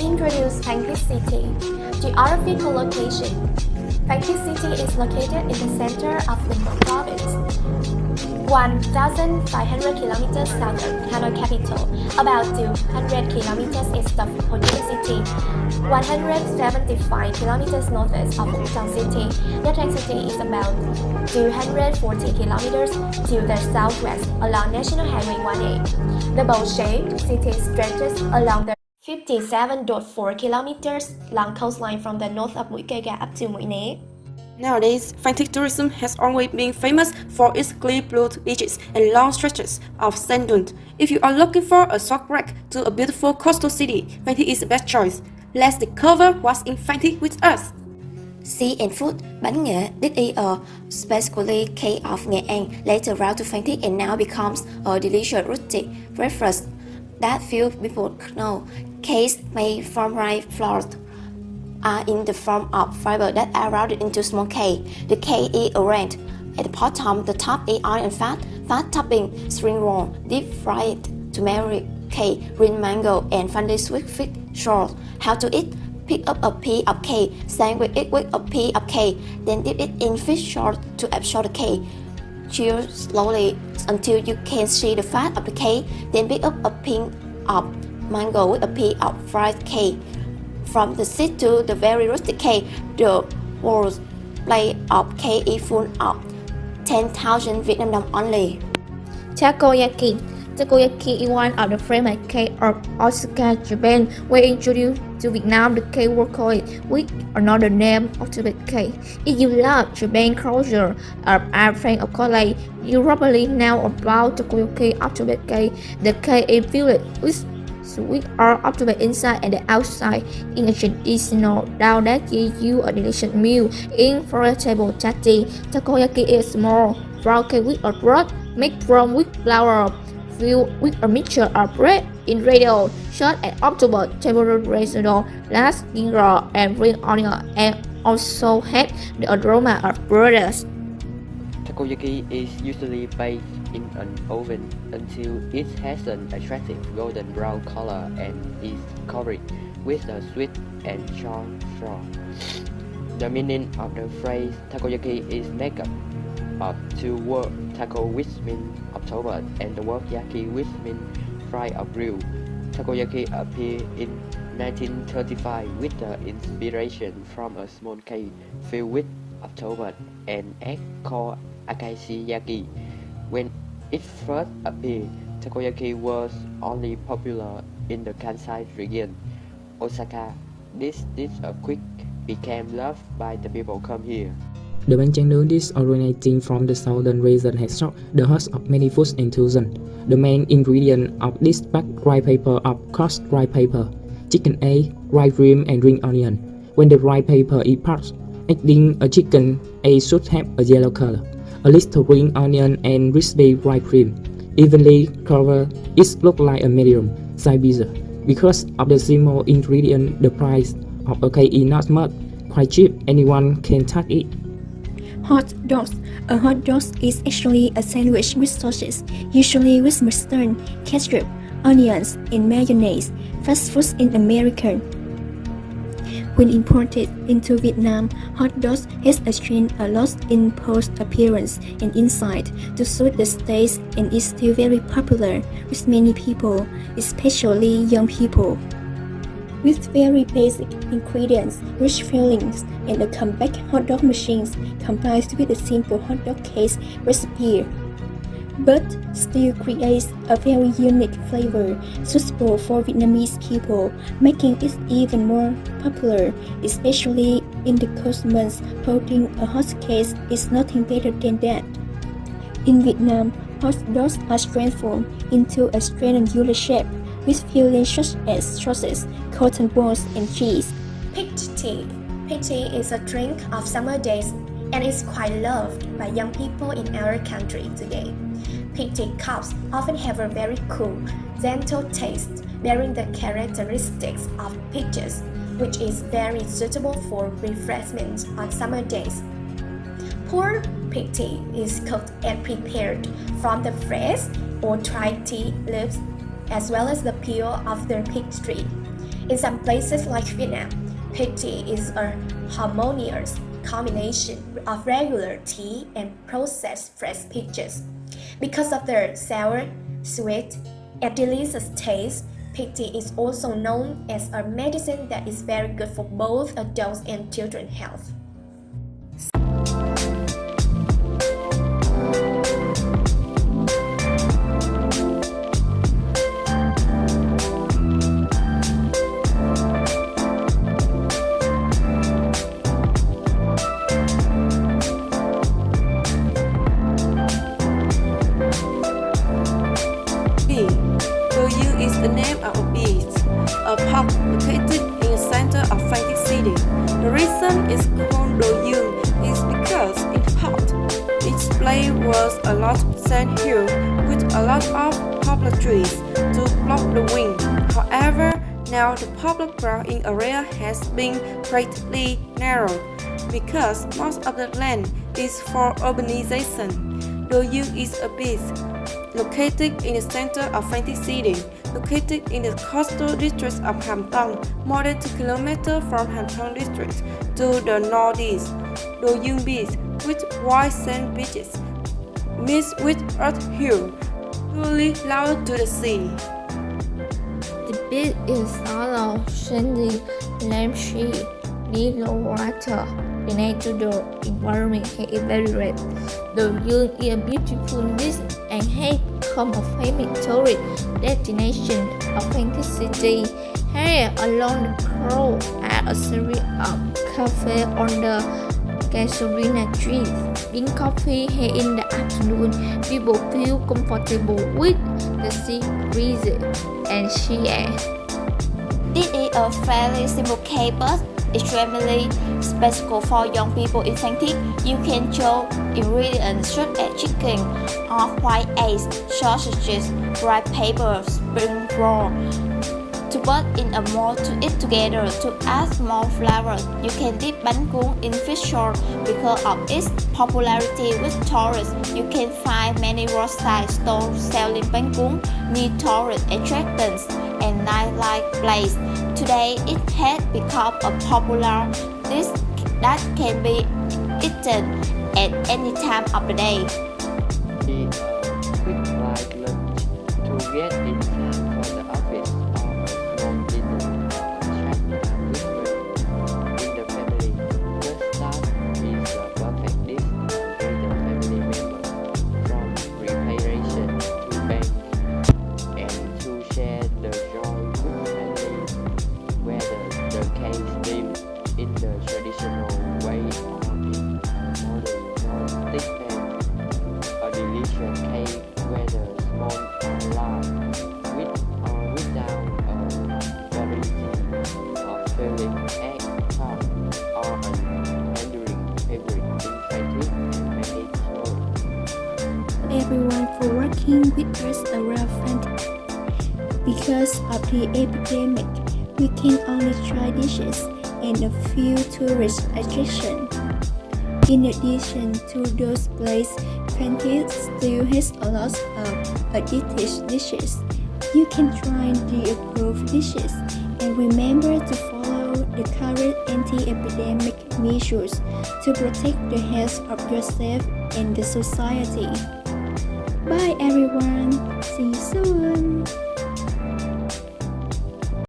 Introduce Phan Thiet City. Geographical location. Phan Thiet City is located in the center of the province, 1,500 kilometers southern Hanoi capital, about 200 kilometers east of Ho Chi Minh City, 175 kilometers northwest of Vũng Tàu City. The Thanh City is about 240 kilometers to the southwest along National Highway 1A. The bowl-shaped city stretches along the 57.4 kilometers long coastline from the north of Mũi Cây Gà up to Mũi Né. Nowadays, Phan Thiet tourism has always been famous for its clear blue beaches and long stretches of sand dunes. If you are looking for a short break to a beautiful coastal city, Phan Thiet is the best choice. Let's discover what's in Phan Thiet with us. Sea and food, bánh nghệ, this is a specially case of Nghệ An, later brought to Phan Thiet and now becomes a delicious rustic breakfast that few people know. Cakes made from rice flour are in the form of fiber that are rounded into small cake. The cake is arranged at the bottom. The top is oil and fat topping, spring roll, deep fried turmeric cake, green mango, and funny sweet fish sauce. How to eat? Pick up a piece of cake, sandwich it with a piece of cake, then dip it in fish sauce to absorb the cake. Chew slowly until you can see the fat of the cake, then pick up a piece of mango with a piece of fried cake. From the seed to the very rustic cake, the whole plate of cake is full of 10,000 Vietnam đồng only. Takoyaki. Takoyaki is one of the famous cakes of Osaka, Japan. When introduced to Vietnam, the cake was called with another name, October cake. If you love Japan culture or are fan of Korea, you probably know about Takoyaki October cake. The cake is filled with sweet or October inside and the outside in a traditional dough that gives you a delicious meal. In for a table chatty, Takoyaki is small round cake with a broth made from wheat flour, filled with a mixture of bread, ingredient, short and October table risotto, last ginger and green onion, and also have the aroma of brothers. Takoyaki is usually baked in an oven until it has an attractive golden brown color and is covered with a sweet and sour sauce. The meaning of the phrase takoyaki is made up of two words, taco which means October and the word yaki which means fry or grill. Takoyaki appeared in 1935 with the inspiration from a small cake filled with October and egg called akashiyaki. When it first appeared, takoyaki was only popular in the Kansai region, Osaka. This dish quick became loved by the people come here. The bánh tráng nướng dish originating from the southern region has struck the hearts of many food enthusiasts. The main ingredient of this packed rice paper of crushed rice paper, chicken egg, rice cream, and green onion. When the rice paper is parched, adding a chicken egg should have a yellow color. A little green onion and crispy rice cream, evenly covered, it looks like a medium size pizza. Because of the simple ingredient, the price of a cake is not much, quite cheap, anyone can touch it. Hot dogs. A hot dog is actually a sandwich with sauces, usually with mustard, ketchup, onions, and mayonnaise. Fast food in America. When imported into Vietnam, hot dogs has achieved a lot in post appearance and inside to suit the taste and is still very popular with many people, especially young people. With very basic ingredients, rich fillings, and a compact hot dog machines combined with a simple hot dog case recipe, but still creates a very unique flavor suitable for Vietnamese people, making it even more popular, especially in the cold months. Holding a hot case is nothing better than that. In Vietnam, hot dogs are transformed into a triangular shape with fillings such as sauces, cotton balls, and cheese. Peach tea. Peach tea is a drink of summer days and is quite loved by young people in our country today. Peach tea cups often have a very cool, gentle taste, bearing the characteristics of peaches, which is very suitable for refreshment on summer days. Pour peach tea is cooked and prepared from the fresh or dried tea leaves, as well as the peel of the peach tree. In some places like Vietnam, pig tea is a harmonious combination of regular tea and processed fresh peaches. Because of their sour, sweet, and delicious taste, pig tea is also known as a medicine that is very good for both adults and children's health. Doyu is the name of a beach, a park located in the center of Phan Thiet City. The reason it's called Doyu is because in part, its place was a large sand hill with a lot of poplar trees to block the wind. However, now the public ground in area has been greatly narrowed because most of the land is for urbanization. Doyu is a beach located in the center of Phan Thiet City, located in the coastal district of Ham Tong, more than 2 km from Ham Tong district to the northeast. Doyun Beach, with white sand beaches, meets with earth hill, truly loud to the sea. The beach is shallow, sandy, limeshy, little water. The natural environment is very red. The Doyu is a beautiful beach and has become a famous tourist destination of Phan Thiet City. Here along the coast are a series of cafes on the gasolina trees. Drink coffee here in the afternoon. People feel comfortable with the sea breeze and sea air. This is a fairly simple cake, but extremely special for young people in Phan Thiet. You can choose ingredients such as chicken or white eggs, sausages, rice paper, spring roll. To put in a mold to eat together to add more flavor, you can dip bánh cuốn in fish sauce. Because of its popularity with tourists, you can find many roadside stores selling bánh cuốn near tourist attractions and nightlife places. Today, it has become a popular dish that can be eaten at any time of the day. Be a quick light lunch to get in time for the office or a small dinner or a chat time with friends in the family. Just start is a perfect dish to enjoy the family members from preparation to bank and to share the joy with family, whether the cake steamed in the traditional way or in a modern non-stick pan. A delicious cake, whether small or large, with or without a variety of filling, egg, tart, or an enduring favorite in Phan Thiet and many more. Everyone for working with us around Phan Thiet. Because of the epidemic, we can only try dishes and a few tourist attractions. In addition to those places, Phan Thiet still has a lot of addictive dishes. You can try the approved dishes and remember to follow the current anti-epidemic measures to protect the health of yourself and the society. Bye everyone, see you soon!